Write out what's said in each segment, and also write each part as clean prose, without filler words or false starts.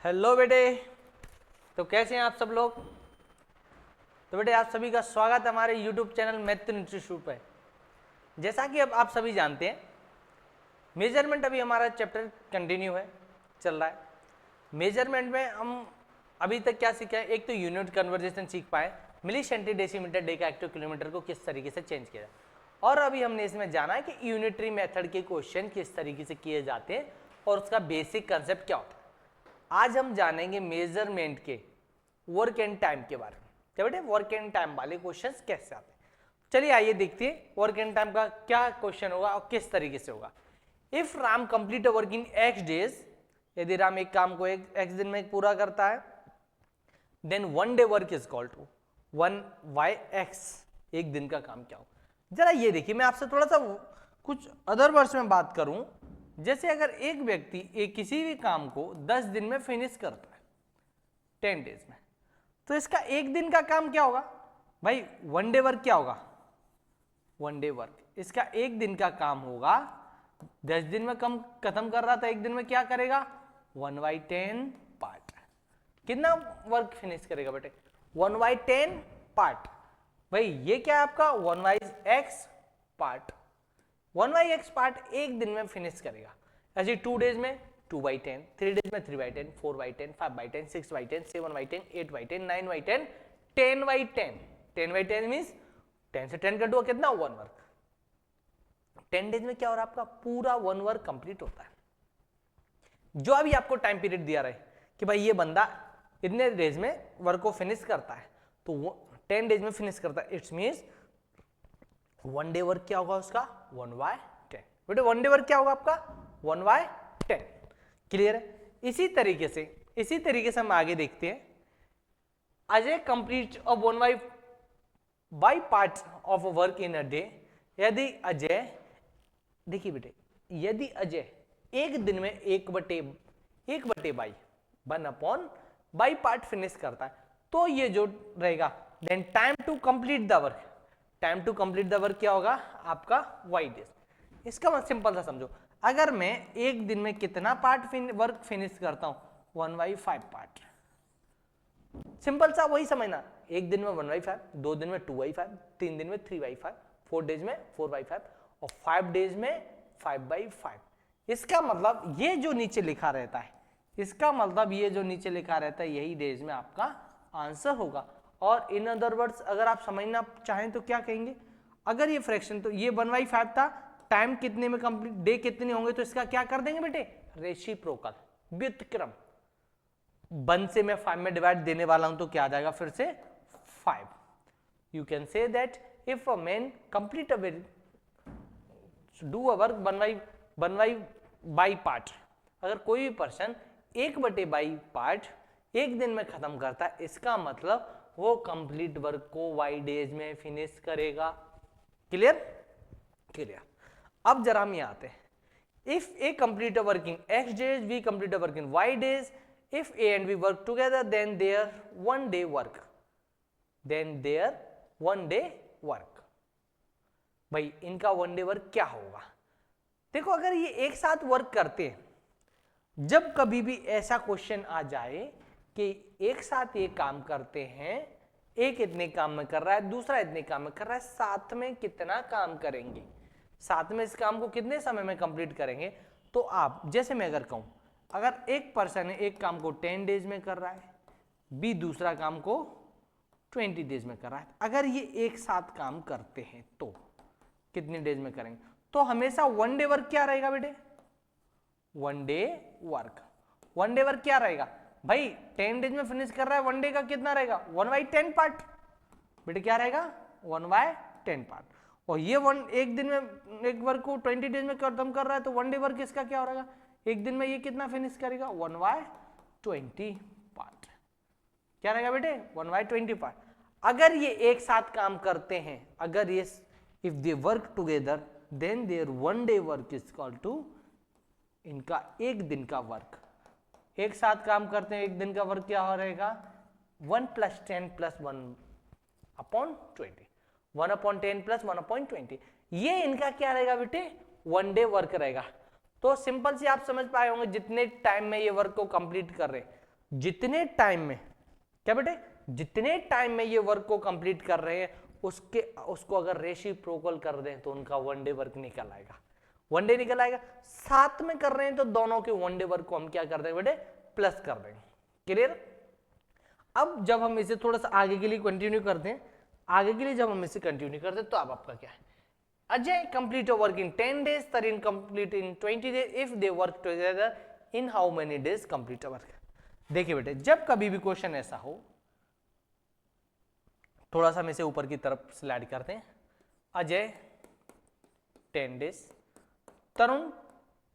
Hello बेटे, तो कैसे हैं आप सब लोग। तो बेटे आप सभी का स्वागत है हमारे यूट्यूब चैनल मैथ इंस्टीट्यूट पर। जैसा कि अब आप सभी जानते हैं, मेजरमेंट अभी हमारा चैप्टर कंटिन्यू है, चल रहा है। मेजरमेंट में हम अभी तक क्या सीखा है, एक तो यूनिट कन्वर्जेशन सीख पाए, milli centi decimetre deca hecto kilometre को किस तरीके से चेंज किया जाए, और अभी हमने इसमें जाना है कि यूनिटरी मेथड के क्वेश्चन किस तरीके से किए जाते हैं और उसका बेसिक कंसेप्ट क्या होता है। आज हम जानेंगे मेजरमेंट के वर्क एंड टाइम के बारे में। क्या बेटे, वर्क एंड टाइम वाले क्वेश्चंस कैसे आते हैं। चलिए आइए देखते हैं वर्क एंड टाइम का क्या क्वेश्चन होगा और किस तरीके से होगा। If Ram complete a work in x days, यदि राम एक काम को एक्स दिन में पूरा करता है, then one day work is called to 1/x, एक दिन का काम क्या हो। जरा ये देखिए, मैं आपसे थोड़ा सा कुछ अदर वर्ड्स में बात करूं, जैसे अगर एक व्यक्ति एक किसी भी काम को 10 दिन में फिनिश करता है 10 डेज में, तो इसका एक दिन का काम क्या होगा भाई, वन डे वर्क क्या होगा, वन डे वर्क। इसका एक दिन का काम होगा, 10 दिन में कम खत्म कर रहा था, एक दिन में क्या करेगा 1/10 पार्ट। कितना वर्क फिनिश करेगा बेटे, 1/10 पार्ट। भाई ये क्या है आपका 1/x पार्ट, 1/x पार्ट एक दिन में फिनिश करेगा। ऐसे 2 डेज में 2/10, 3 डेज में 3/10, 4/10, 5/10, 6/10, 7/10, 8/10, 9/10, 10/10। 10/10 मीन्स 10 से 10 कट हुआ कितना 1 वर्क। 10 डेज में क्या हो रहा है आपका पूरा 1 वर्क कंप्लीट होता है। जो अभी आपको टाइम पीरियड दिया रहे कि भाई ये बंदा इतने डेज में वर्क को फिनिश करता है, तो वो 10 डेज में फिनिश करता है, it's means one day work क्या होगा उसका 1/10। बेटे वन डे वर्क क्या होगा आपका 1/10। क्लियर है। इसी तरीके से हम आगे देखते हैं। Ajay complete a 1/by part of work in a day. यदि अजय, देखिए बेटे, यदि अजय एक दिन में 1/बाई 1/बाई पार्ट फिनिश करता है, तो ये जो रहेगा then time to complete the work, time to complete the work क्या होगा आपका y डेज। इसका मतलब सिंपल सा समझो, अगर मैं एक दिन में कितना पार्ट वर्क फिनिश करता हूं 1/5 पार्ट, सिंपल सा वही समझना, एक दिन में 1/5, 2 दिन में 2/5, 3 दिन में 3/5, 4 डेज में 4/5 और 5 डेज में 5/5। इसका मतलब ये जो नीचे लिखा रहता है, इसका मतलब ये जो नीचे लिखा रहता है यही डेज में आपका आंसर होगा। और इन अदर वर्ड्स अगर आप समझना चाहें तो क्या कहेंगे, अगर ये फ्रैक्शन, तो ये 1/5 था, टाइम कितने में कंप्लीट, डे कितने होंगे, तो इसका क्या कर देंगे बेटे रेसिप्रोकल, व्युत्क्रम। 1 से मैं 5 में डिवाइड देने वाला हूं तो क्या आ जाएगा फिर से 5। You can say that if a man complete a do a work 1/बाई पार्ट, अगर कोई भी पर्सन 1/बाई पार्ट एक दिन में खत्म करता है, इसका मतलब वो कंप्लीट वर्क को y डेज में फिनिश करेगा। Clear clear. अब जरा हम यहां आते हैं, if A complete a work in x days, we complete a work in y days, if a and b work together, then there 1 day work, then there 1 day work. भाई इनका 1 day work क्या होगा। देखो अगर ये एक साथ work करते हैं, जब कभी भी ऐसा क्वेश्चन आ जाए कि एक साथ ये काम करते हैं, एक इतने काम में कर रहा है, दूसरा इतने काम में कर रहा है, साथ में कितना काम करेंगे, साथ में इस काम को कितने समय में कंप्लीट करेंगे। तो आप जैसे मैं अगर कहूं, अगर एक पर्सन है एक काम को 10 डेज में कर रहा है, बी दूसरा काम को 20 डेज में कर रहा है, अगर ये एक साथ काम करते हैं तो कितने डेज में करेंगे, तो हमेशा 1 डे वर्क क्या रहेगा बेटे 1 डे वर्क। 1 डे वर्क क्या रहेगा भाई, 10 डेज में फिनिश कर रहा है, 1 डे का कितना रहेगा 1/10 पार्ट। बेटे क्या रहेगा 1/10 पार्ट। और ये एक दिन में एक वर्क को 20 डेज में खत्म कर रहा है, तो 1 डे वर्क इसका क्या हो रहेगा, एक दिन में ये कितना फिनिश करेगा 1/20 पार्ट। क्या रहेगा बेटे 1/20 पार्ट। अगर ये एक साथ काम करते हैं, अगर ये if they work together, then there 1 day work is equal to, इनका एक दिन का वर्क, एक साथ काम करते हैं, एक दिन का वर्क क्या हो रहेगा 1 + 10 + 1/20, 1/10 + 1/20, ये इनका क्या रहेगा बेटे 1 डे वर्क रहेगा। तो सिंपल से आप समझ पाए होंगे, जितने टाइम में ये वर्क को कंप्लीट कर रहे हैं, जितने टाइम में, क्या बेटे, जितने टाइम में ये वर्क को कंप्लीट कर रहे हैं उसको अगर रेसिप्रोकल कर दें तो उनका वन डे वर्क निकल आएगा, वन डे निकल आएगा। साथ में कर रहे हैं तो दोनों के वन डे वर्क को हम क्या कर देंगे बेटे, प्लस कर देंगे। क्लियर। अब जब हम इसे थोड़ा सा आगे के लिए कंटिन्यू करते हैं, आगे के लिए जब हम इसे कंटिन्यू करते हैं तो अब आपका क्या है, Ajay complete a work in 10 days, तरीन complete in 20 days, if they work together in how many days complete a work. देखिए बेटे, जब कभी भी क्वेश्चन ऐसा हो, थोड़ा सा हम इसे ऊपर की तरफ स्लाइड करते हैं, अजय 10 days, तरुण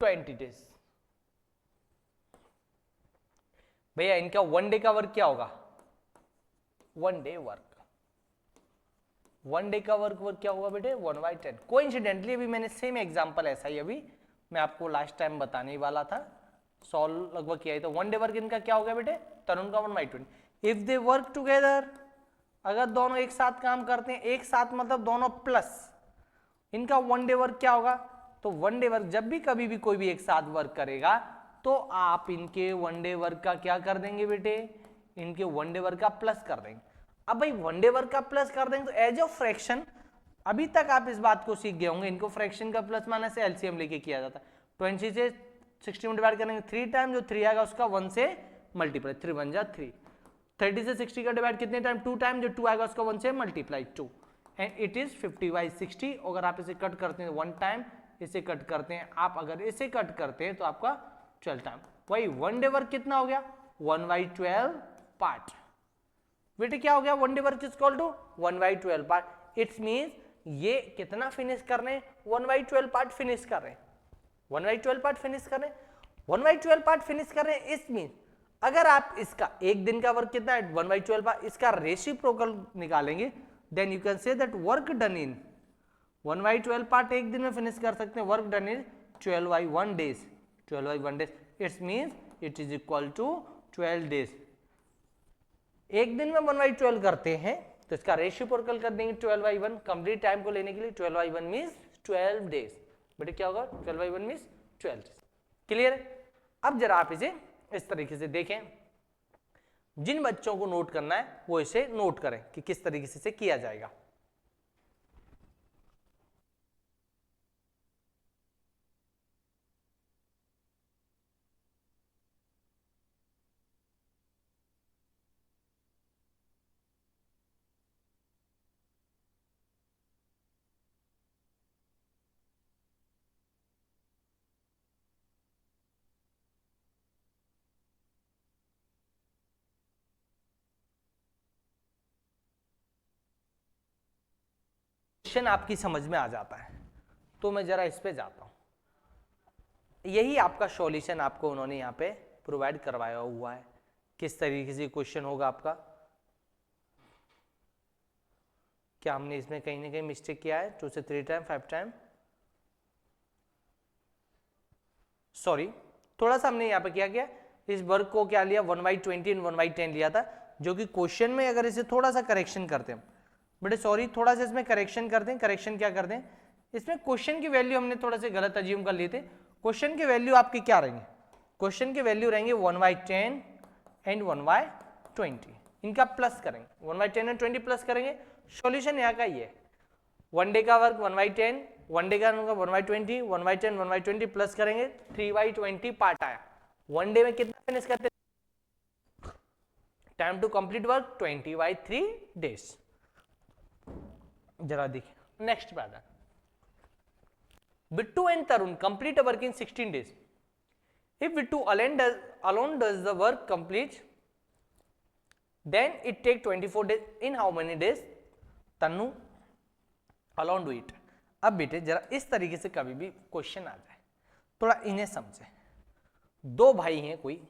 20 days। भैया इनका वन डे का वर्क क्या होगा, one day work, one day का वर्क क्या होगा बेटे, 1/10। कोइंसिडेंटली अभी मैंने सेम एग्जांपल ऐसा ही अभी मैं आपको लास्ट टाइम बताने वाला था, सॉल्व लगभग किया है। तो वन डे वर्क इनका क्या हो गया बेटे, तरुण का 1/20। इफ दे वर्क टुगेदर, अगर दोनों एक साथ काम करते हैं, एक साथ मतलब दोनों प्लस, इनका वन डे वर्क क्या होगा। तो वन डे वर्क जब भी कभी भी कोई भी एक साथ वर्क करेगा तो आप इनके वन डे वर्क का क्या कर देंगे बेटे, इनके वन डे वर्क का प्लस कर देंगे। अब भाई वन डे वर्क का प्लस कर देंगे तो एज अ फ्रैक्शन, अभी तक आप इस बात को सीख गए होंगे, इनको फ्रैक्शन का प्लस माइनस से एलसीएम लेके किया जाता है। 20 से 60 में डिवाइड करेंगे 3 टाइम, जो 3 आएगा उसका 1 से मल्टीप्लाई, 3 1 जा 3। 30 से 60 का डिवाइड कितने टाइम, 2 टाइम, जो 2 आएगा उसका 1 से मल्टीप्लाई 2, एंड इट इज 50/60। अगर आप इसे कट करते हैं 1 टाइम, इसे कट करते हैं आप, अगर इसे कट करते हैं तो आपका 12 टाइम। वही वन डे वर्क कितना हो गया, 1/12 पार्ट। बेटे क्या हो गया, one day work is equal to 1/12 part. It's means ये कितना फिनिश कर रहे हैं, 1/12 पार्ट फिनिश कर रहे हैं, 1/12 पार्ट फिनिश कर रहे हैं, 1/12 पार्ट फिनिश कर रहे हैं। इस मीन अगर आप इसका एक दिन का वर्क कितना है, 1/12 पार्ट, इसका रेसिप्रोकल निकालेंगे, then you can say that work done in 1/12 part एक दिन में फिनिश कर सकते हैं, work done in 12/1 days, 12/1 days. It's means it is equal to 12 days. एक दिन में 1/12 करते हैं तो इसका रेसिप्रोकल कर देंगे 12/1, कंप्लीट टाइम को लेने के लिए 12/1 मींस 12 डेज। बेटे क्या होगा, 12/1 मींस 12 डेज। क्लियर है। अब जरा आप इसे इस तरीके से देखें, जिन बच्चों को नोट करना है वो इसे नोट करें कि किस तरीके से इसे किया जाएगा। क्वेश्चन आपकी समझ में आ जाता है तो मैं जरा इस पे जाता हूं। यही आपका सॉल्यूशन आपको उन्होंने यहाँ पे प्रोवाइड करवाया हुआ है, किस तरीके से क्वेश्चन होगा आपका। क्या हमने इसमें कहीं ना कहीं मिस्टेक किया है, 2 से 3 टाइम, 5 टाइम, सॉरी थोड़ा सा हमने यहाँ पे क्या किया, इस वर्क को क्या लिया, 1/20 एंड 1/10 लिया था, जो कि क्वेश्चन में अगर इसे थोड़ा सा करेक्शन करते हैं, बड़े सॉरी थोड़ा सा इसमें करेक्शन करते हैं। करेक्शन क्या करते हैं, इसमें क्वेश्चन की वैल्यू हमने थोड़ा सा गलत अज्यूम कर लिए थे। क्वेश्चन की वैल्यू आपकी क्या रहेंगे, क्वेश्चन की वैल्यू रहेंगे 1/10 एंड 1/20, इनका प्लस करेंगे, 1/10 एंड 20 प्लस करेंगे। सॉल्यूशन यहाँ का ये, वन डे का वर्क 1/10, वन डे का 1/20, 1/10, 1/20 प्लस करेंगे 3/20 पार्ट आया। वन डे में कितना फिनिश करते, time to complete work 20/3 days. जरा देखिए next pattern, Bittu and Tarun complete work in 16 days. If Bittu alone does the work complete, then it take 24 days. In how many days Tanu alone do it? अब बेटे जरा इस तरीके से कभी भी क्वेश्चन आ जाए, थोड़ा इन्हें समझे। दो भाई हैं कोई,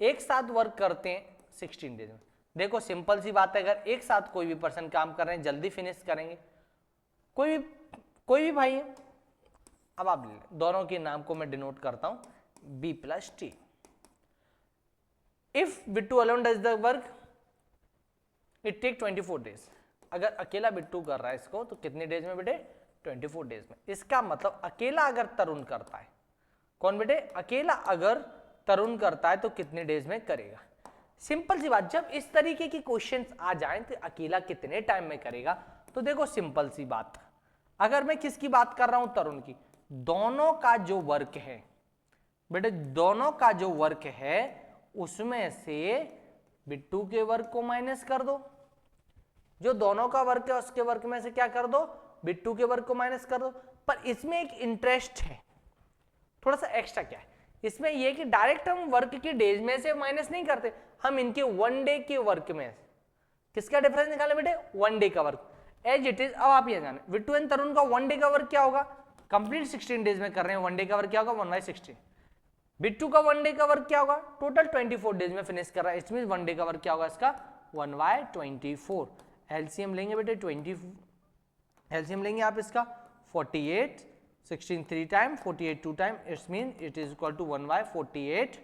एक साथ वर्क करते हैं 16 डेज में। देखो सिंपल सी बात है, अगर एक साथ कोई भी पर्सन काम कर रहे हैं जल्दी फिनिश करेंगे। कोई भी भाई है, अब आप दोनों के नाम को मैं डिनोट करता हूं B + T। If Bittu alone does the work it take 24 days. अगर अकेला बिट्टू कर रहा है इसको तो कितने डेज में बेटे, 24 डेज में। इसका मतलब अकेला अगर तरुण करता है, कौन बेटे, अकेला अगर तरुण करता है तो कितने डेज में करेगा। सिंपल सी बात, जब इस तरीके की क्वेश्चंस आ जाएं तो अकेला कितने टाइम में करेगा, तो देखो सिंपल सी बात, अगर मैं किसकी बात कर रहा हूं, तरुण की, दोनों का जो वर्क है बेटे, दोनों का जो वर्क है उसमें से बिट्टू के वर्क को माइनस कर दो, जो दोनों का वर्क है उसके वर्क में से क्या कर दो, बिट्टू के वर्क को माइनस कर दो। पर इसमें एक इंटरेस्ट है, थोड़ा सा एक्स्ट्रा क्या है इसमें, यह कि डायरेक्ट हम वर्क के डेज में से माइनस नहीं करते, हम इनके वन डे के वर्क में किसका डिफरेंस निकाले बेटे, वन डे का वर्क एज इट इज। अब आप ये जाने बिट्टू एंड तरुण का वन डे का वर्क क्या होगा, कंप्लीट 16 डेज में कर रहे हैं, वन डे का वर्क क्या होगा 1/16। बिट्टू का वन डे का वर्क क्या होगा, टोटल 24 डेज में फिनिश कर रहा है, इसमें वन डे का वर्क क्या होगा इसका 1/24। एलसीएम लेंगे बेटे 20, एलसीएम लेंगे आप इसका 48, 16 3 time, 48 2 time, it's mean it is equal to 1/48।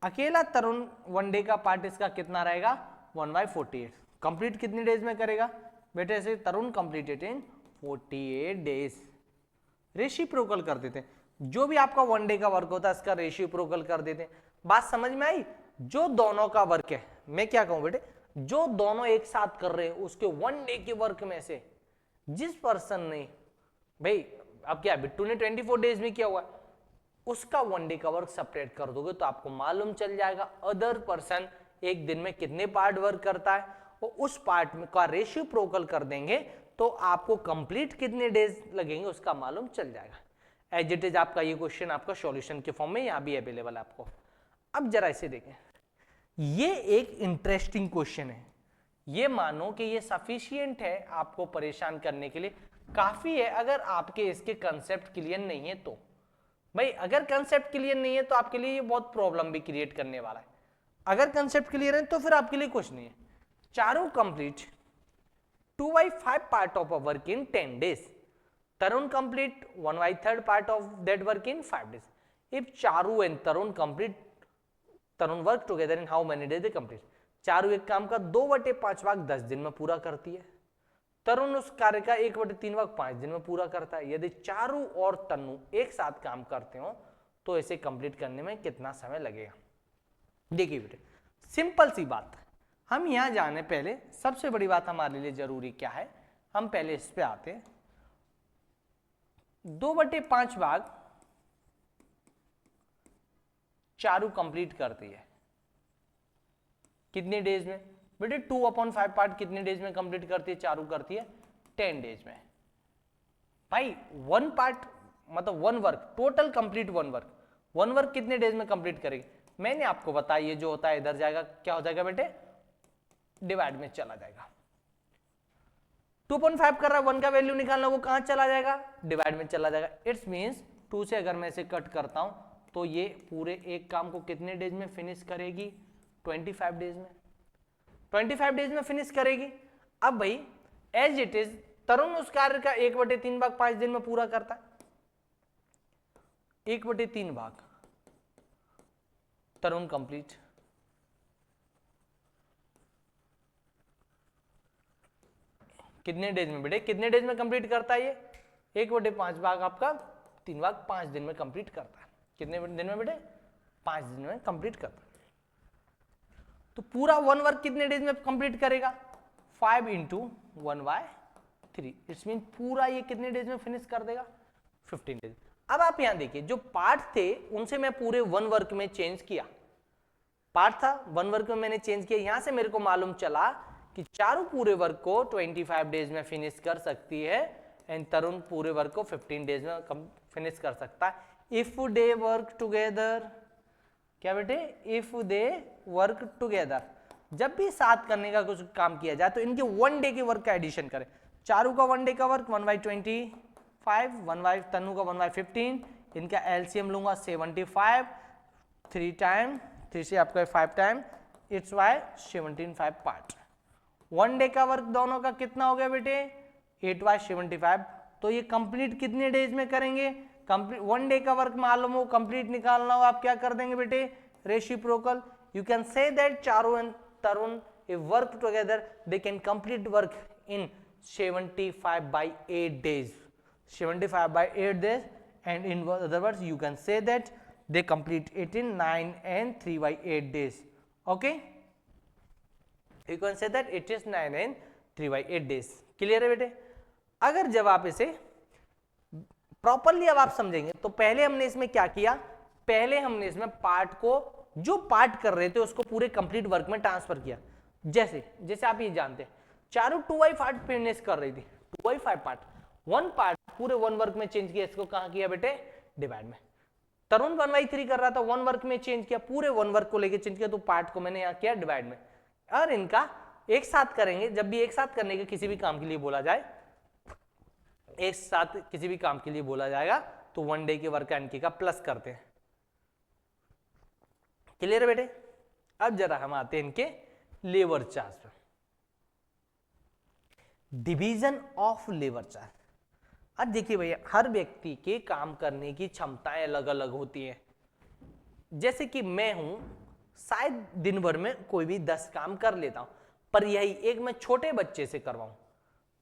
अकेला तरुण वन डे का पार्ट इसका कितना रहेगा 1/48। कंप्लीट कितने डेज में करेगा बेटे, ऐसे तरुण कंप्लीटेड इन 48 डेज। रेसिप्रोकल कर देते हैं, जो भी आपका वन डे का वर्क होता है इसका रेसिप्रोकल कर देते हैं। बात समझ में आई, जो दोनों का वर्क है, मैं क्या कहूं बेटे, जो दोनों एक साथ कर रहे हैं उसके वन डे के वर्क में से जिस पर्सन ने, भाई अब क्या बिट्टू ने 24 डेज में किया हुआ है, उसका वन डे का वर्क सेपरेट कर दोगे तो आपको मालूम चल जाएगा अदर पर्सन एक दिन में कितने पार्ट वर्क करता है, और उस पार्ट में का रेसिप्रोकल कर देंगे तो आपको कंप्लीट कितने डेज लगेंगे उसका मालूम चल जाएगा। एज इट इज आपका ये क्वेश्चन आपका सॉल्यूशन के फॉर्म में यहां भी अवेलेबल है आपको। अब जरा इसे देखें, ये एक इंटरेस्टिंग क्वेश्चन है, ये मानो कि ये सफिशिएंट है आपको परेशान करने के लिए, काफी है अगर आपके इसके कंसेप्ट क्लियर नहीं है तो। भाई अगर कंसेप्ट क्लियर नहीं है तो आपके लिए ये बहुत प्रॉब्लम भी क्रिएट करने वाला है, अगर कंसेप्ट क्लियर है तो फिर आपके लिए कुछ नहीं है। Charu complete 2/5 part of a work in 10 days, Tarun complete 1/3 part of that work in 5 days. If Charu and Tarun work together in how many days they complete? Charu एक काम का 2/5 भाग 10 दिन में पूरा करती है, तरुण उस कार्य का 1/3 भाग 5 दिन में पूरा करता है। यदि चारू और तनु एक साथ काम करते हो तो इसे कंप्लीट करने में कितना समय लगेगा। देखिए बेटे सिंपल सी बात, हम यहां जाने पहले सबसे बड़ी बात हमारे लिए जरूरी क्या है, हम पहले इस पे आते हैं। 2/5 भाग चारू कंप्लीट करती है कितने डेज में बेटे, 2/5 पार्ट कितने डेज में कंप्लीट करती है, चारू करती है 10 डेज में। भाई वन पार्ट मतलब one work, total complete one work कितने डेज में कंप्लीट करेगी, मैंने आपको बताया ये जो होता है इधर जाएगा, क्या हो जाएगा बेटे डिवाइड में चला जाएगा। 2.5 कर रहा है, 1 का वैल्यू निकालना, वो कहां चला जाएगा डिवाइड में चला जाएगा। इट्स मींस 2 से अगर मैं इसे कट करता हूं तो ये पूरे एक काम को कितने डेज में फिनिश करेगी 25 डेज में, 25 डेज में फिनिश करेगी। अब भाई एज इट इज तरुण उस कार्य का 1/3 भाग 5 दिन में पूरा करता है, 1/3 भाग तरुण कंप्लीट, कितने डेज में बेटे, कितने डेज में कंप्लीट करता है ये 1/5 भाग आपका 3 भाग 5 दिन में कंप्लीट करता है। कितने दिन में बेटे 5 दिन में कंप्लीट करता है। तो पूरा वन वर्क कितने डेज में कंप्लीट करेगा 5 × 1/3, इट्स मीन पूरा ये कितने डेज में फिनिश कर देगा 15 डेज। अब आप यहां देखिए जो पार्ट थे उनसे मैं पूरे वन वर्क में चेंज किया, पार्ट था वन वर्क में मैंने चेंज किया, यहां से मेरे को मालूम चला कि चारू पूरे वर्क को 25 डेज में फिनिश कर सकती है एंड तरुण पूरे वर्क को 15 डेज में फिनिश कर सकता है। इफ दे वर्क टुगेदर, क्या बेटे इफ दे वर्क टुगेदर, जब भी साथ करने का कुछ काम किया जाए तो इनके वन डे के वर्क का एडिशन करें। चारू का वन डे का वर्क 1/25, तनु का 1/15, इनका एलसीएम लूंगा 75, 3 टाइम 3 से आपका 5 time, it's y 75 part. One day का वर्क दोनों का कितना हो गया बेटे 8/75, तो ये कंप्लीट कितने डेज में करेंगे, कंप्लीट वन डे का वर्क मालूम हो कंप्लीट निकालना हो आप क्या कर देंगे बेटे reciprocal. You can say that Charu and Tarun if work together they can complete work in 75/8 days, 75/8 days, and in other words you can say that they complete it in 9 and 3/8 days. Okay, you can say that it is 9 and 3/8 days. Clear है बेटे? अगर जब आप इसे properly अब आप समझेंगे तो पहले हमने इसमें क्या किया, पहले हमने इसमें पार्ट को, जो पार्ट कर रहे थे उसको पूरे कंप्लीट वर्क में ट्रांसफर किया। जैसे आप ये जानते हैं चारों 2/5 फिनिश कर रही थी, 2/5 पार्ट, वन पार्ट पूरे वन वर्क में चेंज किया, इसको कहां किया बेटे, डिवाइड में। तरुण 1/3 कर रहा था, वन वर्क में चेंज किया, पूरे वन वर्क को लेके चेंज किया, तो पार्ट को मैंने यहाँ किया डिवाइड में। और इनका एक साथ करेंगे, जब भी एक साथ करने के किसी भी काम के लिए बोला जाए, एक साथ किसी भी काम के लिए बोला जाएगा तो 1 डे के वर्क एंड का प्लस करते हैं। क्लियर है बेटे? अब जरा हम आते हैं इनके लेबर चार्ज पे। Division of labour charge. अब देखिए भैया, हर व्यक्ति के काम करने की क्षमताएं अलग अलग होती हैं। जैसे कि मैं हूं, शायद दिन भर में कोई भी 10 काम कर लेता हूं, पर यही एक मैं छोटे बच्चे से करवाऊं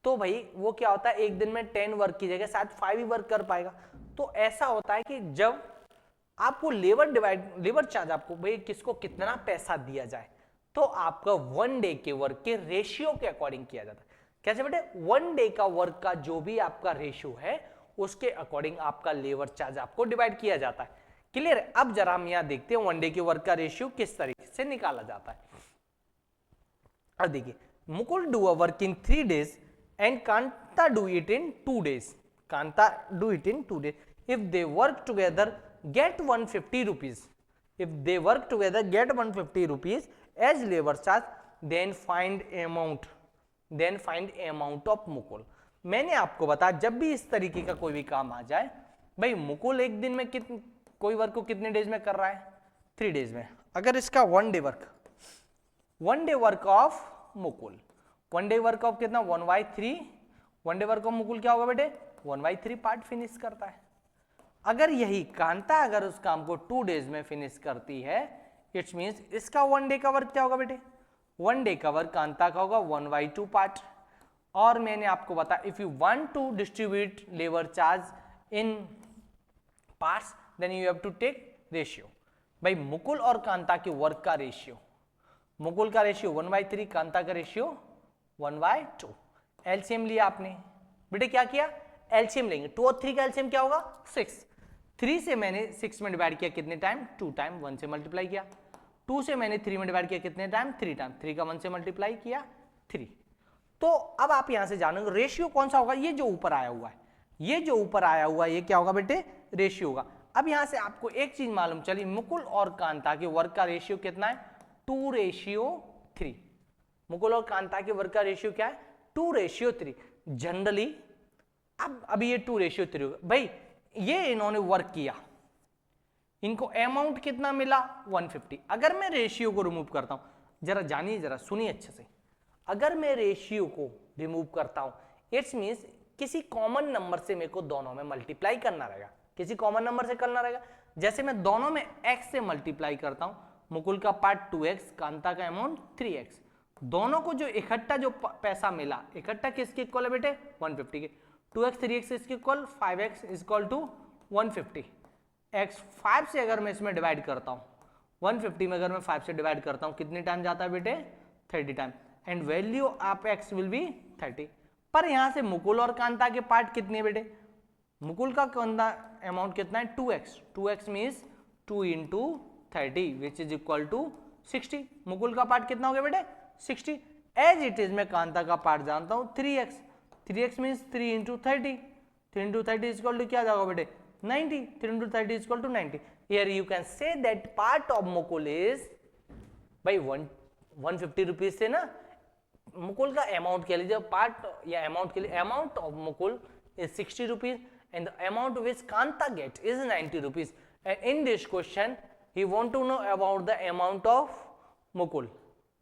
तो भाई वो क्या होता है, एक दिन में 10 वर्क की जगह शायद 5 ही वर्क कर पाएगा। तो ऐसा होता है कि जब आपको लेबर चार्ज, आपको भाई किसको कितना पैसा दिया जाए, तो आपका 1 डे के वर्क के रेशियो के अकॉर्डिंग किया जाता है। कैसे बेटे? 1 डे का वर्क का जो भी आपका रेशियो है उसके अकॉर्डिंग आपका लेबर चार्ज आपको डिवाइड किया जाता है। क्लियर है? अब जरा हम यहां देखते हैं 1 डे के वर्क का रेशियो किस तरीके से निकाला जाता है। अब देखिए, Mukul do a work in 3 days and Kanta do it in 2 days. Kanta do it in 2 days. If they work together, get 150 rupees. If they work together, get 150 rupees as labor charge. Then find amount. Then find amount of Mukul. मैंने आपको बताया जब भी इस तरीके का कोई भी काम आ जाए, भाई मुकुल एक दिन में कोई वर्क को कितने डेज में कर रहा है, 3 डेज में। अगर इसका 1 day work, 1 day work of Mukul, 1 day work of कितना, 1/3। 1 डे वर्क ऑफ मुकुल क्या होगा बेटे, 1/3 पार्ट फिनिश करता है। अगर यही कांता अगर उस काम को 2 डेज में फिनिश करती है, इट्स मींस इसका 1 डे का वर्क क्या होगा बेटे, 1 डे का वर्क कांता का होगा 1/2 पार्ट। और मैंने आपको बताया, if you want to distribute labour charge in parts then you have to take ratio. भाई मुकुल और कांता के वर्क का रेशियो, मुकुल का रेशियो 1/3, कांता का रेशियो 1/2। एलसीएम लिया आपने बेटे, क्या किया, एलसीएम लेंगे। 2 और 3 का एलसीएम क्या होगा, 6। 3 से मैंने 6 में डिवाइड किया कितने टाइम, 2 टाइम, 1 से मल्टीप्लाई किया। 2 से मैंने 3 में डिवाइड किया कितने टाइम, 3 टाइम, 3 का 1 से मल्टीप्लाई किया 3। तो अब आप यहां से जानेंगे रेशियो कौन सा होगा, ये जो ऊपर आया हुआ है, ये जो ऊपर आया हुआ है ये क्या होगा बेटे, रेशियो होगा। अब यहां से आपको एक चीज मालूम चली, मुकुल और कांता के वर्क का रेशियो कितना है, 2:3। मुकुल और कांता के वर्क का रेशियो क्या है, 2:3। जनरली अब अभी ये 2:3 होगा। भाई ये इन्होंने वर्क किया, इनको अमाउंट कितना मिला, 150। अगर मैं रेशियो को रिमूव करता हूं, जरा जानिए, जरा सुनिए अच्छे से, अगर मैं रेशियो को रिमूव करता हूं, इट्स मींस किसी कॉमन नंबर से मेरे को दोनों में मल्टीप्लाई करना रहेगा, किसी कॉमन नंबर से करना रहेगा। जैसे मैं दोनों में x से मल्टीप्लाई करता हूं, मुकुल का पार्ट 2x, कांता का अमाउंट 3x, दोनों को जो इकट्ठा जो पैसा मिला, इकट्ठा किसके इक्वल है बेटे, 150 के। 2x 3x इसके equal, 5x is equal to 150। x 5 से अगर मैं इसमें डिवाइड करता हूं, 150 में अगर मैं 5 से डिवाइड करता हूं, कितने टाइम जाता है बेटे, 30 time, and value of x will be 30। पर यहां से मुकुल और कांता के पार्ट कितने हैं बेटे, मुकुल का कांता अमाउंट कितना है, 2x, 2x means 2 into 30 which is equal to 60। Mukul का पार्ट कितना हो गया बेटे, 60। एज इट इज मैं कांता का पार्ट जानता हूं 3x, 3x means 3 into 30, 3 into 30 is equal to क्या जाएगा बेटे, 90, 3 into 30 is equal to 90. Here you can say that part of Mukul is by 150 rupees से ना मुकुल का अमाउंट के लिए, पार्ट या अमाउंट के लिए amount of Mukul is 60 rupees and the amount which Kanta get is 90 rupees. And in this question he want to know about the amount of Mukul.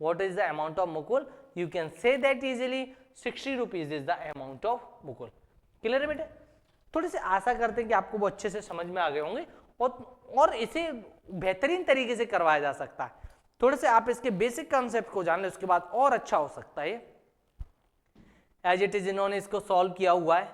What is the amount of Mukul? You can say that easily 60 rupees is the amount of Mukul. Clear है बेटे? थोड़े से आशा करते हैं कि आपको वो अच्छे से समझ में आ गए होंगे और इसे बेहतरीन तरीके से करवाया जा सकता है। थोड़े से आप इसके बेसिक कॉन्सेप्ट को जान ले, उसके बाद और अच्छा हो सकता है। एज इट इज इन्होंने इसको सॉल्व किया हुआ है।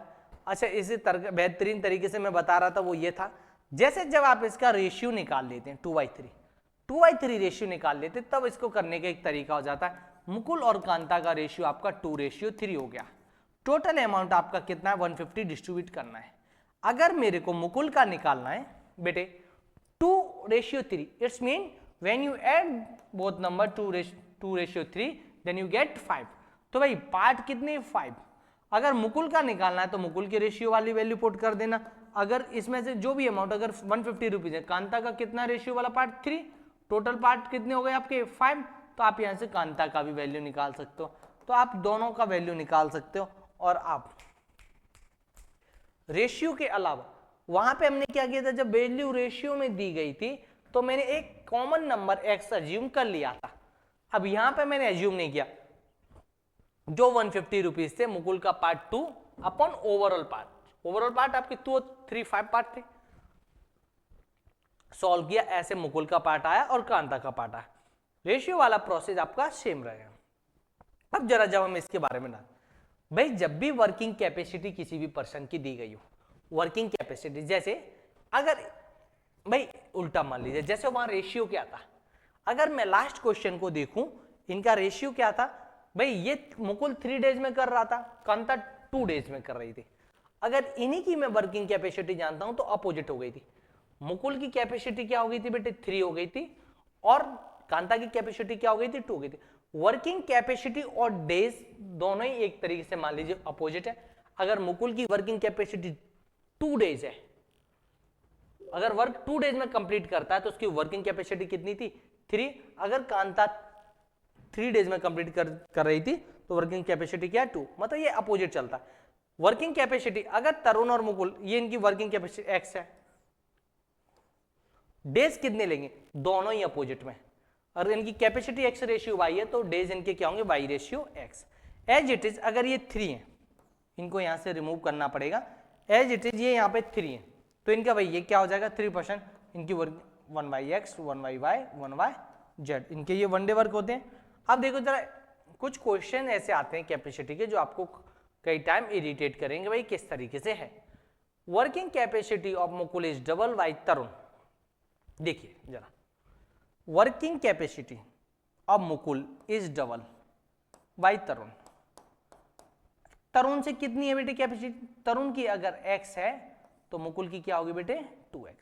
अच्छा, इसी बेहतरीन तरीके से मैं बता रहा था वो ये था, जैसे जब आप इसका रेशियो निकाल लेते हैं 2/3 रेशियो निकाल लेते हैं, तब इसको करने का एक तरीका हो जाता है। मुकुल और कांता का रेशियो आपका 2:3 हो गया। टोटल अमाउंट आपका कितना है 150 डिस्ट्रीब्यूट करना है। अगर मेरे को मुकुल का निकालना है बेटे 2:3, it's mean when you add both number 2:3 then you get 5। तो भाई पार्ट कितने 5। अगर मुकुल का निकालना है तो मुकुल के रेशियो वाली वैल्यू पुट कर देना। अगर इसमें से जो भी अमाउंट अगर 150 रुपीज है, कांता का कितना रेशियो वाला पार्ट 3, टोटल पार्ट कितने हो गए आपके 5, तो आप यहां से कांता का भी वैल्यू निकाल सकते हो। तो आप दोनों का वैल्यू निकाल सकते हो। और आप रेशियो के अलावा वहां पे हमने क्या किया था, जब वैल्यू रेशियो में दी गई थी तो मैंने एक कॉमन नंबर x अज्यूम कर लिया था। अब यहां पे मैंने अज्यूम नहीं किया। जो 150 रुपीज थे मुकुल का पार्ट 2 अपॉन ओवरऑल पार्ट आपके 2 3 5 पार्ट थे, सॉल्व किया, ऐसे मुकुल का पार्ट आया और कांता का पार्ट आया। रेशियो वाला प्रोसेस आपका सेम रहेगा। अब जरा जब हम इसके बारे में ना, भाई जब भी वर्किंग कैपेसिटी किसी भी पर्सन की दी गई हो, वर्किंग कैपेसिटी जैसे अगर भाई उल्टा मान लीजिए, जैसे वहां रेशियो क्या था, अगर मैं लास्ट क्वेश्चन को देखूं इनका रेशियो क्या था, भाई ये मुकुल 3 डेज में कर रहा था, कांता 2 डेज में कर रही थी। अगर इन्हीं की मैं वर्किंग कैपेसिटी जानता हूं तो अपोजिट हो गई थी। मुकुल की कैपेसिटी क्या हो गई थी बेटे 3 हो गई थी, और कांता की कैपेसिटी क्या हो गई थी 2 हो गई थी। वर्किंग कैपेसिटी और डेज दोनों ही एक तरीके से मान लीजिए अपोजिट है। अगर मुकुल की वर्किंग कैपेसिटी 2 डेज है, अगर वर्क 2 डेज में कंप्लीट करता है तो उसकी वर्किंग कैपेसिटी कितनी थी 3। अगर कांता 3 डेज में कंप्लीट कर रही थी तो वर्किंग कैपेसिटी क्या है 2। मतलब ये अपोजिट चलता है। वर्किंग कैपेसिटी अगर तरुण और मुकुल ये इनकी वर्किंग कैपेसिटी x है, डेज कितने लेंगे दोनों ही अपोजिट में, और इनकी कैपेसिटी x रेशियो y है तो डेज इनके क्या होंगे y ratio x। As it is अगर ये 3 है, इनको यहां से रिमूव करना पड़ेगा, एज इट इज ये यहाँ पे 3 है तो इनका भाई ये क्या हो जाएगा 3%, इनकी वर्क 1/x 1/y 1/z, इनके ये वन डे वर्क होते हैं। अब देखो जरा कुछ क्वेश्चन ऐसे आते हैं कैपेसिटी के जो आपको कई टाइम इरिटेट करेंगे, भाई किस तरीके से है। Working capacity of Mukul is double by Tarun. देखिए जरा, working capacity of Mukul is double by Tarun. Tarun से कितनी है बेटे कैपेसिटी, तरुण की अगर x है तो मुकुल की क्या होगी बेटे 2x।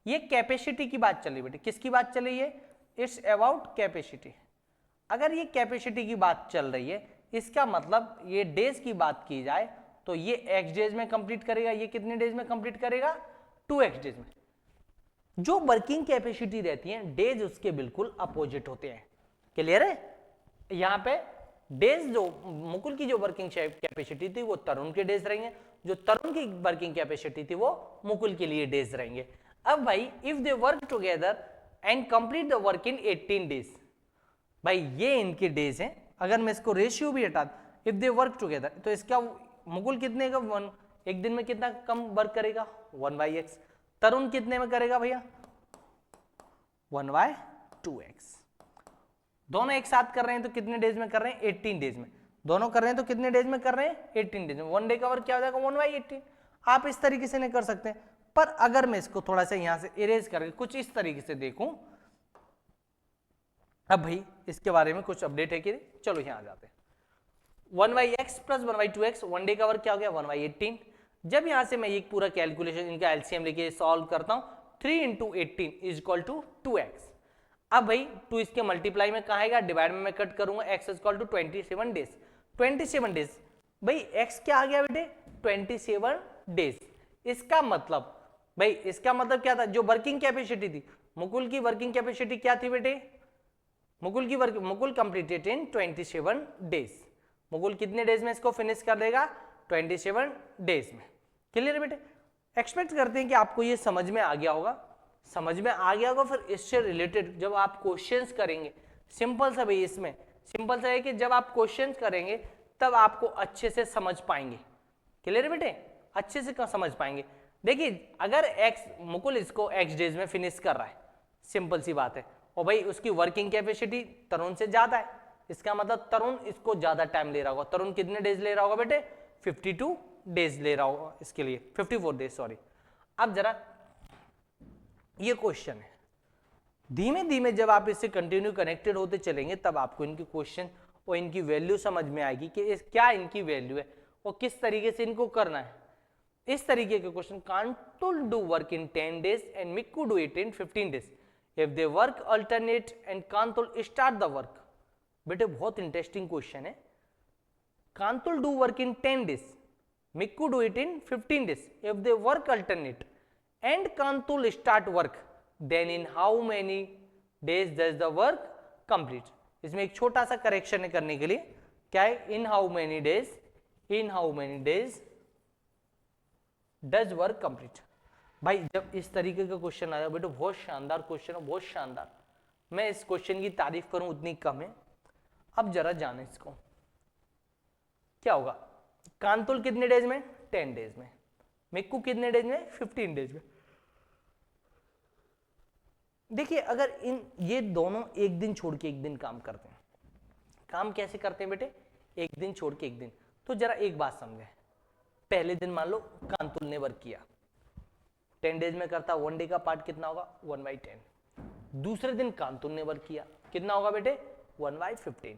ये कैपेसिटी की बात चल रही बेटे, किसकी बात चल रही है, इट्स अबाउट कैपेसिटी। अगर ये कैपेसिटी की बात चल रही है इसका मतलब ये डेज की बात की जाए तो ये x डेज में कंप्लीट करेगा, ये कितने डेज में कंप्लीट करेगा 2x डेज में। जो वर्किंग कैपेसिटी रहती है डेज उसके बिल्कुल अपोजिट होते हैं। क्लियर है, यहां पे डेज जो मुकुल की जो वर्किंग कैपेसिटी थी वो तरुण के डेज रहेंगे, जो तरुण की वर्किंग कैपेसिटी थी वो मुकुल के लिए डेज रहेंगे। अब भाई if they work together and complete the work in 18 days, भाई ये इनके डेज हैं। अगर मैं इसको रेशियो भी हटा, इफ दे वर्क टुगेदर तो इसका मुकुल कितने का 1 एक दिन में कितना कम वर्क करेगा 1/x, तरुण कितने में करेगा भैया 1/2x। दोनों एक साथ कर रहे हैं तो कितने डेज में कर रहे हैं 18 डेज में, दोनों कर रहे हैं तो कितने डेज में कर रहे हैं 18 डेज में। वन डे का वर्क क्या हो जाएगा 1/18। आप इस तरीके से नहीं कर सकते, पर अगर मैं इसको थोड़ा सा यहां से इरेज करके कुछ इस तरीके से देखूं, अब भाई इसके बारे में कुछ अपडेट है कि चलो यहां आ जाते हैं। 1/x plus 1/2x, one day का वर्क क्या हो गया 1/18। जब यहां से मैं एक पूरा कैलकुलेशन इनका एलसीएम लेके सॉल्व करता हूं 3 × 18 इज इक्वल टू 2x। अब भाई 2 इसके मल्टीप्लाई में कहाँ आएगा, डिवाइड में मैं कट करूंगा, x is equal to 27 days. 27 days भाई x क्या आ गया बेटे 27 डेज। इसका मतलब भाई इसका मतलब क्या था, जो वर्किंग कैपेसिटी थी मुकुल की वर्किंग कैपेसिटी क्या थी बेटे, Mukul completed in 27 days. Mukul कितने डेज में इसको फिनिश कर देगा 27 डेज में। क्लियर है बेटे, एक्सपेक्ट करते हैं कि आपको ये समझ में आ गया होगा। समझ में आ गया होगा, फिर इससे रिलेटेड जब आप क्वेश्चंस करेंगे, सिंपल सा भाई इसमें सिंपल सा है कि जब आप क्वेश्चंस करेंगे तब आपको अच्छे से समझ पाएंगे। क्लियर है बेटे, अच्छे से समझ पाएंगे। देखिए अगर मुकुल इसको x डेज में फिनिश कर रहा है, सिंपल सी बात है, और भाई उसकी वर्किंग कैपेसिटी तरुण से ज्यादा है, इसका मतलब तरुण इसको ज्यादा टाइम ले रहा होगा। तरुण कितने डेज ले रहा होगा बेटे 52 डेज ले रहा होगा, इसके लिए 54 डेज सॉरी। अब जरा ये क्वेश्चन है। धीमे धीमे जब आप इससे कंटिन्यू कनेक्टेड होते चलेंगे तब आपको इनके क्वेश्चन और इनकी वैल्यू समझ में आएगी कि क्या इनकी वैल्यू है और किस तरीके से इनको करना है। इस तरीके के question, Kantul do work in 10 days and Mikku do it in 15 days if they work alternate and Kantul start the work. बेटे बहुत इंटरेस्टिंग क्वेश्चन है। Kantul do work in 10 days, Mikku do it in 15 days if they work alternate and Kantul start work, then in how many days does the work complete. इसमें एक छोटा सा correction है करने के लिए, क्या है, इन how many days does work complete. भाई जब इस तरीके का क्वेश्चन आया बेटा बहुत शानदार क्वेश्चन है, बहुत शानदार। मैं इस क्वेश्चन की तारीफ करूं उतनी कम है। अब जरा जाने इसको क्या होगा। कांतुल कितने डेज में, 10 days में। मिक्कू कितने डेज में, 15 days में। देखिए अगर इन ये दोनों एक दिन छोड़ के एक दिन काम करते हैं, काम कैसे करते हैं बेटे, एक दिन छोड़ के एक दिन। तो जरा एक बात समझे, पहले दिन मान लो कांतुल ने वर्क किया, 10 days में करता, 1 day का पार्ट कितना होगा, 1/10। दूसरे दिन कांतुल ने वर्क किया, कितना होगा बेटे, 1/15।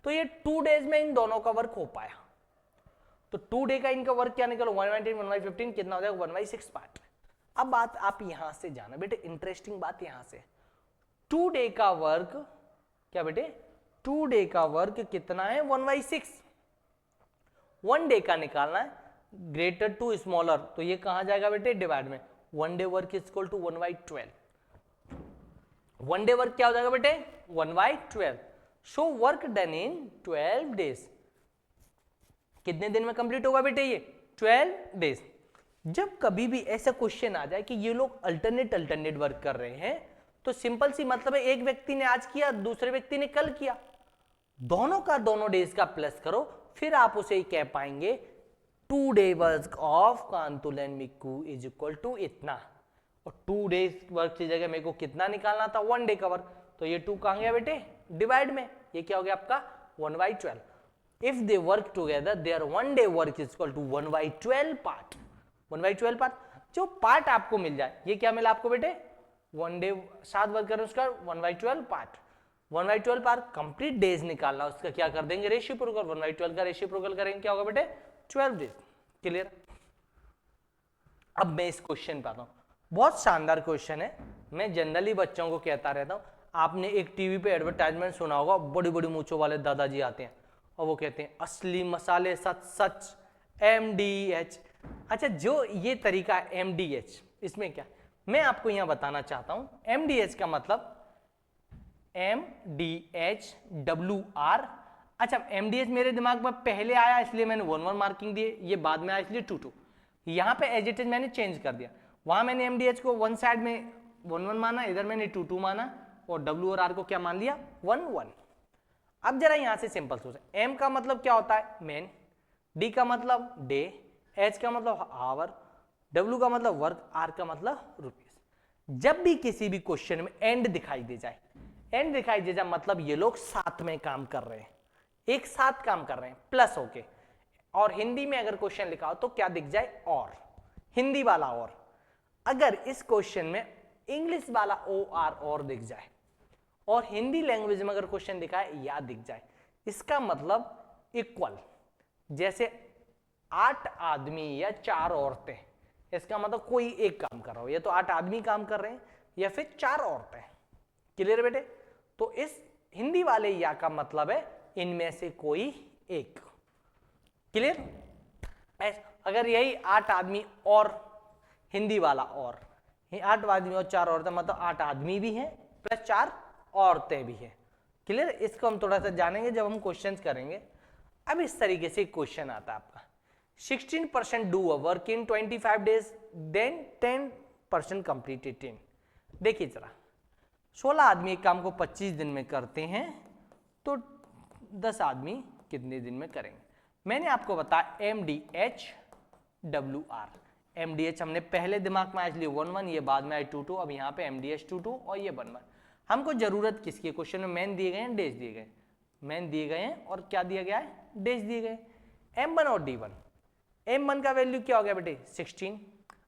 तो ये 2 days में इन दोनों का वर्क हो पाया। तो 2 day का इनका वर्क क्या निकलो, 1/10 1/15 कितना हो जाएगा, 1/6 पार्ट। अब बात आप यहां से जाना बेटे, इंटरेस्टिंग बात यहां से, 2 day का वर्क क्या बेटे, 2 day का वर्क कितना है, 1/6। 1 day का निकालना है, ग्रेटर टू स्मॉलर, तो ये कहां जाएगा बेटे, डिवाइड में। 1 day work is equal to 1/12। 1 day work क्या हो जाएगा बेटे, 1/12। So work done in 12 days। कितने दिन में कंप्लीट होगा बेटे ये, 12 days। जब कभी भी ऐसा क्वेश्चन आ जाए कि ये लोग अल्टरनेट वर्क कर रहे हैं, तो सिंपल सी मतलब है, एक व्यक्ति ने आज किया, दूसरे व्यक्ति ने कल किया, दोनों का दोनों डेज का प्लस करो, फिर आप उसे कह पाएंगे 2 day work of Kantul and Mikku is equal to इतना। और 2 days वर्क की जगह मेरे को कितना निकालना था, 1 day का वर्क, तो ये 2 कहां गया बेटे, डिवाइड में। ये क्या हो गया आपका, 1/12। If they work together there 1 day work is equal to 1/12 part. 1/12 part, जो पार्ट आपको मिल जाए, ये क्या मिला आपको बेटे, 1 day 7 वर्क करें उसका 1/12 पार्ट। 1/12 पार्ट कंप्लीट डेज निकालना, उसका क्या कर देंगे, रेसिप्रोकल। 1/12 का रेसिप्रोकल करेंगे, क्या होगा बेटे, 12 days। क्लियर। अब मैं इस क्वेश्चन पे आता हूं, बहुत शानदार क्वेश्चन है। मैं जनरली बच्चों को कहता रहता हूं, आपने एक टीवी पे एडवर्टाइजमेंट सुना होगा, बड़ी बड़ी मूंछों वाले दादाजी आते हैं और वो कहते हैं असली मसाले सच सच MDH। अच्छा, जो ये तरीका MDH, इसमें क्या, मैं आपको यहां बताना चाहता हूं, MDH का मतलब MDHWR। अच्छा, MDH मेरे दिमाग में पहले आया इसलिए मैंने 1 मार्किंग दिए, ये बाद में आया इसलिए 2 यहां पे एज इट इज मैंने चेंज कर दिया। वहां मैंने MDH को 1 साइड में 1 माना, इधर मैंने 2 माना, और W और R को क्या मान लिया, 1 अब जरा यहां से सिंपल सोच, M का मतलब क्या होता है, मैन, D का मतलब डे, H का मतलब आवर, W का मतलब वर्क, R का मतलब रुपीज। जब भी किसी भी क्वेश्चन में एंड दिखाई दे जाए, मतलब ये लोग साथ में काम कर रहे हैं, एक साथ काम कर रहे हैं प्लस होके। और हिंदी में अगर क्वेश्चन लिखा हो तो क्या दिख जाए, और, हिंदी वाला और। अगर इस क्वेश्चन में इंग्लिश वाला OR और दिख जाए, और हिंदी लैंग्वेज में अगर क्वेश्चन दिखा है या दिख जाए, इसका मतलब इक्वल। जैसे 8 आदमी या 4 औरतें, इसका मतलब कोई एक काम कर रहा हो, या तो 8 आदमी काम कर रहे हैं या फिर 4 औरतें। क्लियर बेटे। तो इस हिंदी वाले या का मतलब है इनमें से कोई एक। क्लियर। अगर यही 8 आदमी और हिंदी वाला और, 8 आदमी और 4 औरतें, मतलब 8 आदमी भी हैं प्लस 4 औरतें भी हैं। क्लियर। इसको हम थोड़ा सा जानेंगे जब हम क्वेश्चंस करेंगे। अब इस तरीके से क्वेश्चन आता है आपका, 16% do a work in 25 days, then 10% complete it in. देखिए जरा, 16 आदमी एक काम को 25 दिन में करते हैं, तो 10 आदमी कितने दिन में करेंगे। मैंने आपको बताया MDHWR। MDH हमने पहले दिमाग में आया इसलिए 1 ये बाद में आया 2 अब यहाँ पे MDH 2 और ये 1 हमको जरूरत किसकी, क्वेश्चन में मैन दिए गए हैं, डेज दिए गए, मैन दिए गए हैं और क्या दिया गया है, डेज दिए गए। M1 और D1, M1 का वैल्यू क्या हो गया बेटे 16।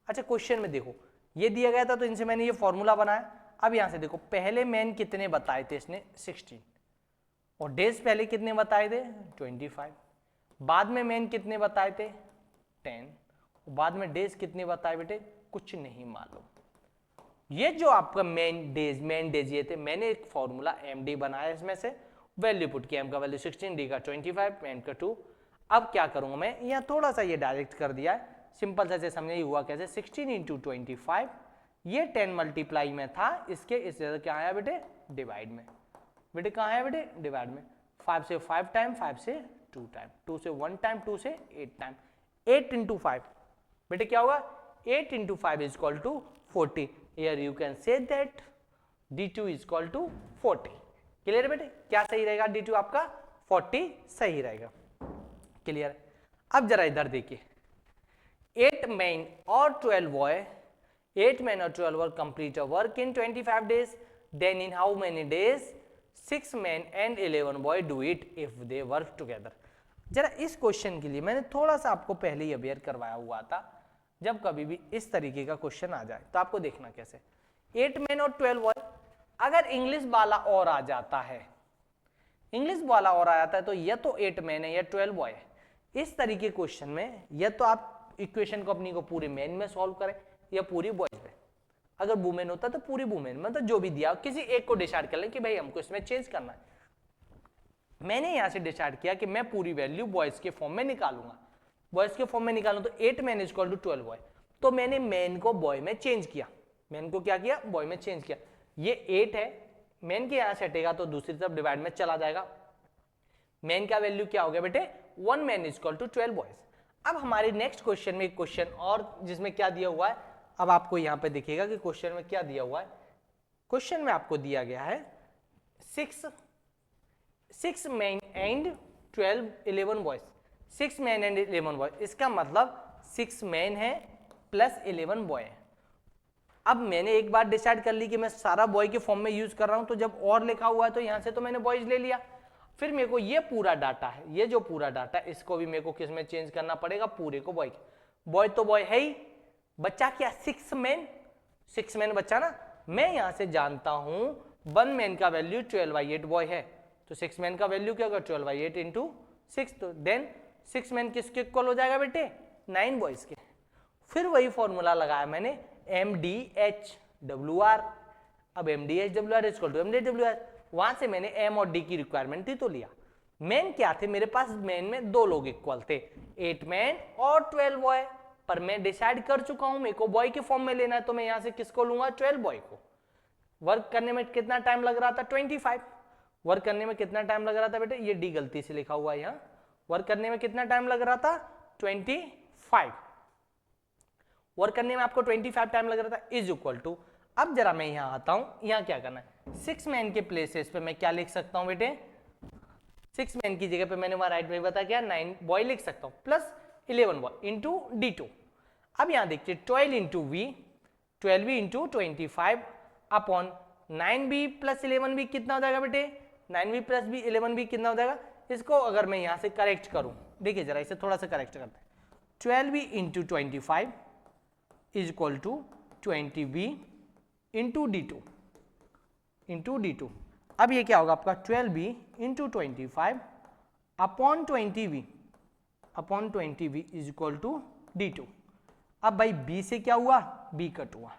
अच्छा क्वेश्चन में देखो ये दिया गया था तो इनसे मैंने ये फॉर्मूला बनाया। अब यहां से देखो पहले मैन कितने बताए थे इसने 16 और डेज पहले कितने बताए थे 25, बाद में मैन कितने बताए थे 10, बाद में डेज कितने बताए बेटे कुछ नहीं मालूम। ये जो आपका मेन डेज ये थे, मैंने एक फॉर्मूला md बनाया, इसमें से वैल्यू पुट किया, m का वैल्यू 16, d का 25, n का 2। अब क्या करूंगा मैं, यहाँ थोड़ा सा ये डायरेक्ट कर दिया है, सिंपल से समझे हुआ कैसे 16 इंटू 25, ये 10 मल्टीप्लाई में था इसके, इस जगह क्या आया बेटे डिवाइड में, बेटे कहाँ आया बेटे डिवाइड में, 5 से 5 टाइम, 5 से 2 टाइम, 2 से 1 टाइम, 2 से 8 टाइम, 8 इंटू 5 बेटे क्या होगा 8 into 5 is equal to 40। Here you can say that d2 is equal to 40। Clear है बेटे, क्या सही रहेगा d2 आपका 40 सही रहेगा। क्लियर। अब जरा इधर देखिए 8 men और 12 boy, 8 men और 12 boy complete a work in 25 days, then in how many days 6 men and 11 boy do it if they work together। जरा इस क्वेश्चन के लिए मैंने थोड़ा सा आपको पहले ही अवेयर करवाया हुआ था, जब कभी भी इस तरीके का क्वेश्चन आ जाए तो आपको देखना कैसे 8 men और 12 बॉय, अगर इंग्लिश वाला और आ जाता है, इंग्लिश वाला और आ जाता है तो या तो 8 men है या 12 बॉय है। इस तरीके क्वेश्चन में या तो आप इक्वेशन को अपनी को पूरे मैन में सॉल्व करें या पूरी बॉयज में, अगर वुमेन होता तो पूरी वुमेन में, मतलब जो भी दिया किसी एक को डिसाइड कर लें कि भाई हमको इसमें चेंज करना है। मैंने यहां से डिसाइड किया कि मैं पूरी वैल्यू बॉयज के फॉर्म में निकालूंगा, बॉयज के फॉर्म में निकालूं तो 8 men is equal to 12 boy, तो मैंने मैन को बॉय में चेंज किया, मैन को क्या किया बॉय में चेंज किया। ये 8 है, मैन के यहां से हटेगा तो दूसरी तरफ डिवाइड में चला जाएगा, मैन का वैल्यू क्या हो गया बेटे 1 man is equal to 12 boys. अब हमारे नेक्स्ट क्वेश्चन में एक क्वेश्चन और जिसमें क्या दिया हुआ है, अब आपको यहां पे दिखेगा कि क्वेश्चन में क्या दिया हुआ है। क्वेश्चन में आपको दिया गया है 6 men and 11 boys, 6 men and 11 boy, इसका मतलब 6 men है प्लस 11 बॉय है। अब मैंने एक बार डिसाइड कर ली कि मैं सारा बॉय के फॉर्म में यूज कर रहा हूं, तो जब और लिखा हुआ है तो यहां से तो मैंने बॉयज ले लिया, फिर मेरे को ये पूरा डाटा है, ये जो पूरा डाटा है इसको भी मेरे को किस में चेंज करना पड़ेगा, पूरे को बॉय, बॉय तो बॉय है ही, बच्चा क्या 6 men बच्चा ना। मैं यहां से जानता हूं 1 man का वैल्यू 12/8 बॉय है, तो 6 men का वैल्यू क्या होगा 12/8 इंटू 6, तो देन 6 men किसके इक्वल हो जाएगा बेटे 9 बॉयज के। फिर वही फॉर्मूला लगाया मैंने MDHWR, अब MDHWR इक्वल टू MDHWR, वहां से मैंने M और D की रिक्वायरमेंट थी तो लिया। मैन क्या थे मेरे पास, मैन में दो लोग इक्वल थे 8 men और 12 बॉय, पर मैं डिसाइड कर चुका हूं मेरे को बॉय के फॉर्म में लेना है, तो मैं यहां से किसको लूंगा 12 बॉय को। वर्क करने में कितना टाइम लग रहा था 25, वर्क करने में कितना टाइम लग रहा था बेटे, ये डी गलती से लिखा हुआ है यहाँ, वर्क करने में कितना टाइम लग रहा था 25, वर्क करने में आपको 25 टाइम लग रहा था इज इक्वल टू। अब जरा मैं यहां आता हूं, यहां क्या करना है 6 men के प्लेसेस पे मैं क्या लिख सकता हूं बेटे, 6 men की जगह पे मैंने वहां राइट में बताया क्या 9 बॉय लिख सकता हूं प्लस 11 बॉय इंटू D2। अब यहां देखिए 12 into V, 12V into 25 upon 9B plus 11B कितना हो जाएगा बेटे, 9B प्लस B 11B कितना हो जाएगा। इसको अगर मैं यहां से करेक्ट करूं, देखिए जरा इसे थोड़ा सा करेक्ट करते हैं, 12B into 25 is equal to 20B into D2। अब ये क्या होगा आपका 12B into 25 upon 20B is equal to D2। अब भाई B से क्या हुआ, B कट हुआ,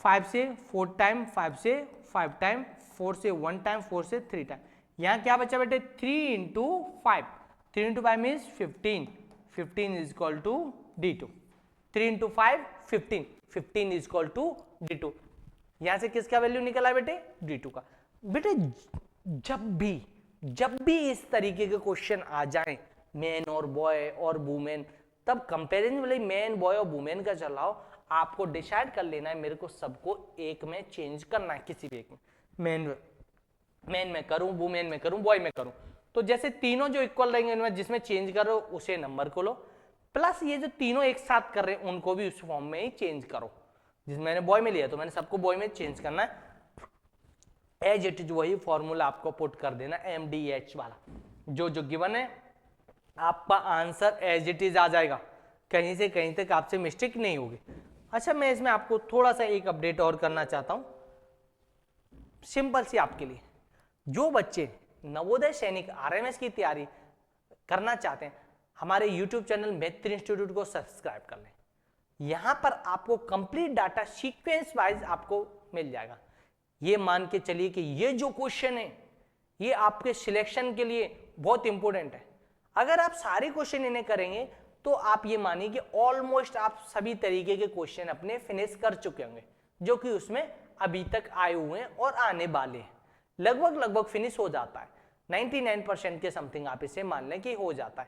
5 से 4 टाइम, 5 से 5 टाइम, 4 से 1 टाइम, 4 से 3 टाइम, यहाँ क्या बचा बेटे 3 into 5, 3 into 5 means 15, 15 is equal to D2, 3 into 5 15, 15 is equal to D2। यहाँ से किसका वैल्यू निकला बेटे D2 का। बेटे जब भी इस तरीके के क्वेश्चन आ जाएं मैन और बॉय और वुमेन, तब कंपेरिजन वाले मैन बॉय और वुमेन का चलाओ, आपको डिसाइड कर लेना है मेरे को सबको एक में चेंज करना है, किसी भी एक में, मैन में करूं, वुमेन में करूं, बॉय में करूं, तो जैसे तीनों जो इक्वल रहेंगे उनमें जिसमें चेंज करो उसे नंबर को लो, प्लस ये जो तीनों एक साथ कर रहे हैं उनको भी उस फॉर्म में ही चेंज करो। जिसमें मैंने बॉय में लिया तो मैंने सबको बॉय में चेंज करना है, एज इट इज वही फॉर्मूला आपको पुट कर देना MDH वाला, जो गिवन है आपका आंसर एज इट इज आ जाएगा, कहीं से कहीं तक आपसे मिस्टेक नहीं होगी। अच्छा, मैं इसमें आपको थोड़ा सा एक अपडेट और करना चाहता हूं, सिंपल सी आपके लिए। जो बच्चे नवोदय सैनिक आरएमएस की तैयारी करना चाहते हैं, हमारे YouTube चैनल मैत्री इंस्टीट्यूट को सब्सक्राइब कर लें। यहां पर आपको कंप्लीट डाटा सीक्वेंस वाइज आपको मिल जाएगा। ये मान के चलिए कि ये जो क्वेश्चन है ये आपके सिलेक्शन के लिए बहुत इंपॉर्टेंट है। अगर आप सारे क्वेश्चन इन्हें करेंगे तो आप ये मानिए कि ऑलमोस्ट आप सभी तरीके के क्वेश्चन अपने फिनिश कर चुके होंगे जो कि उसमें अभी तक आए हुए हैं और आने वाले हैं। लगभग फिनिश हो जाता है, 99% के समथिंग आप इसे मान लें कि हो जाता है।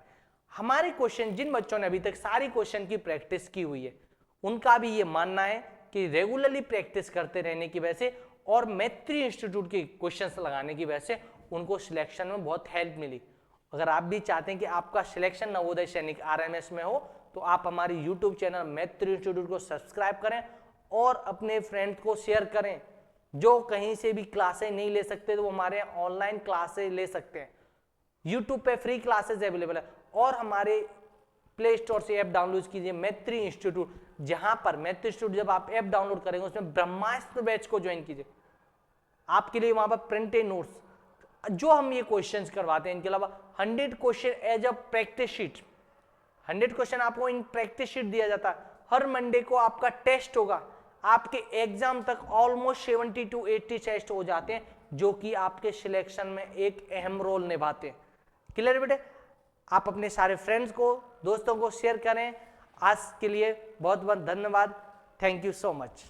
हमारे क्वेश्चन, जिन बच्चों ने अभी तक सारी क्वेश्चन की प्रैक्टिस की हुई है, उनका भी ये मानना है कि रेगुलरली प्रैक्टिस करते रहने की वजह से और मैत्री इंस्टीट्यूट के क्वेश्चंस लगाने की वजह से उनको सिलेक्शन में बहुत हेल्प मिली। अगर आप भी चाहते हैं कि आपका सिलेक्शन नवोदय सैनिक आरएमएस में हो तो आप हमारे यूट्यूब चैनल मैत्री इंस्टीट्यूट को सब्सक्राइब करें और अपने फ्रेंड्स को शेयर करें। जो कहीं से भी क्लासें नहीं ले सकते तो वो हमारे ऑनलाइन क्लासेस ले सकते हैं। यूट्यूब पे फ्री क्लासेस अवेलेबल है और हमारे प्ले स्टोर से ऐप डाउनलोड कीजिए मैत्री इंस्टीट्यूट, जहां पर मैत्री इंस्टीट्यूट जब आप ऐप डाउनलोड करेंगे उसमें ब्रह्मास्त्र बैच को ज्वाइन कीजिए। आपके लिए वहां पर प्रिंटेड नोट्स जो हम ये क्वेश्चंस करवाते हैं, इनके अलावा 100 question as a practice sheet, 100 question आपको इन प्रैक्टिस शीट दिया जाता है। हर मंडे को आपका टेस्ट होगा, आपके एग्जाम तक ऑलमोस्ट 70 to 80 टेस्ट हो जाते हैं जो कि आपके सिलेक्शन में एक अहम रोल निभाते हैं। क्लियर बेटे? आप अपने सारे फ्रेंड्स को, दोस्तों को शेयर करें। आज के लिए बहुत बहुत धन्यवाद। Thank you so much.